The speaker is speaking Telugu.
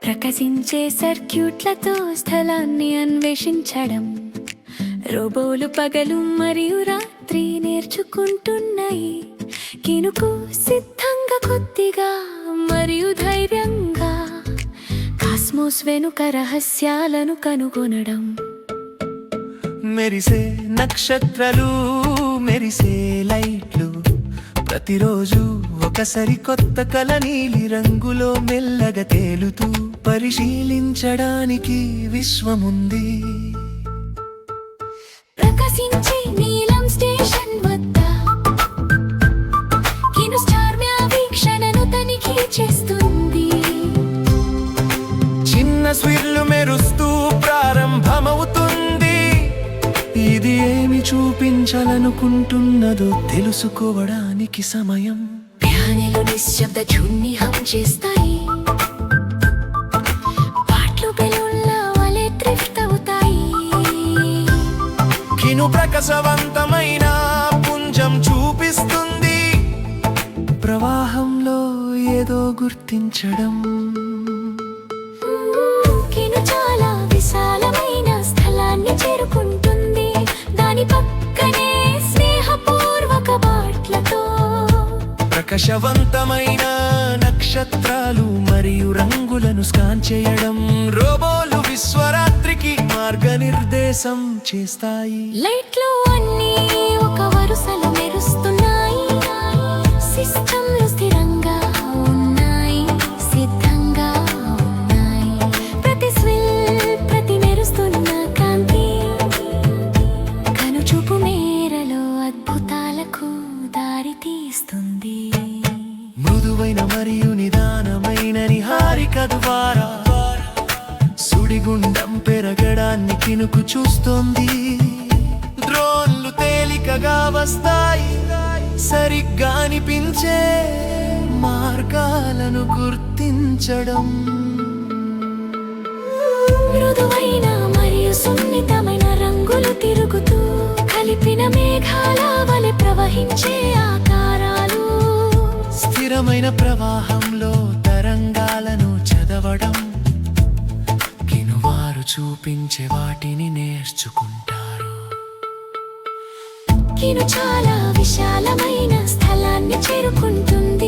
ప్రకాశించే సర్క్యూట్లతో స్థలాన్ని అన్వేషించడం. రోబోలు పగలు మరియు రాత్రి నేర్చుకుంటున్నాయి. కినుకు సిద్ధంగా కొద్దిగా మరియు ధైర్యంగా కాస్మోస్ వెనుక రహస్యాలను కనుగొనడం. మెరిసే నక్షత్రాలు, మెరిసే లైట్లు, ప్రతిరోజు ఒక సరికొత్త కల నీలి రంగులో మెల్లగా తేలుతూ పరిశీలించడానికి విశ్వముంది. ప్రకాశించే నీలం స్టేషన్ వద్ద కిను స్టార్ మ్యాప్ వీక్షణను తనిఖీ చేస్తుంది. చిన్న స్విర్లు మెరుస్తూ ప్రారంభమవుతుంది. ఇది ఏమి చూపించాలనుకుంటున్నదో తెలుసుకోవడానికి సమయం. ప్యానెలు నిశ్శబ్ద ధ్వని హం చేస్తాయి. పాటలు బెలూన్ల వలె డ్రిఫ్ట్ అవుతాయి. కిను ప్రకాశవంతమైన పుంజం చూపిస్తుంది. ప్రవాహంలో ఏదో గుర్తించడం. కిను చాలా విశాలమైన స్థలాన్ని చేరుకుంటుంది. దాని పక్కనే స్నేహపూర్వక బాట్లతో ప్రకాశవంతమైన నక్షత్రాలు మరియు రంగులను స్కాన్ చేయడం. రోబోలు విశ్వరాత్రికి మార్గనిర్దేశం చేస్తాయి. లైట్లు అన్నీ ఒక వరుసలో మెరుస్తున్నాయి. సిస్టంలు స్థిరంగా ఉన్నాయి, సిద్ధంగా ఉన్నాయి. ప్రతి స్విల్, ప్రతి మెరుస్తున్న కాంతి కనుచూపు మేరలో అద్భుతాలకు దారి తీస్తుంది. మృదువైన మరియు నిదానమైన నిహారిక ద్వారా సుడిగుండం పెరగడాన్ని కినుకు చూస్తోంది. డ్రోన్లు తేలికగా వస్తాయి, సరిగ్గా అనిపించే మార్గాలను గుర్తించడం. మృదువైన మరియు సున్నితమైన రంగులు తిరుగుతూ కలిపిన మేఘాల వలె ప్రవహించే ఆకారాలు. స్థిరమైన ప్రవాహంలో తరంగాలను చదవడం. కినువారు చూపించే వాటిని నేర్చుకుంటారు. కిను చాలా విశాలమైన స్థలాన్ని చేరుకుంటుంది.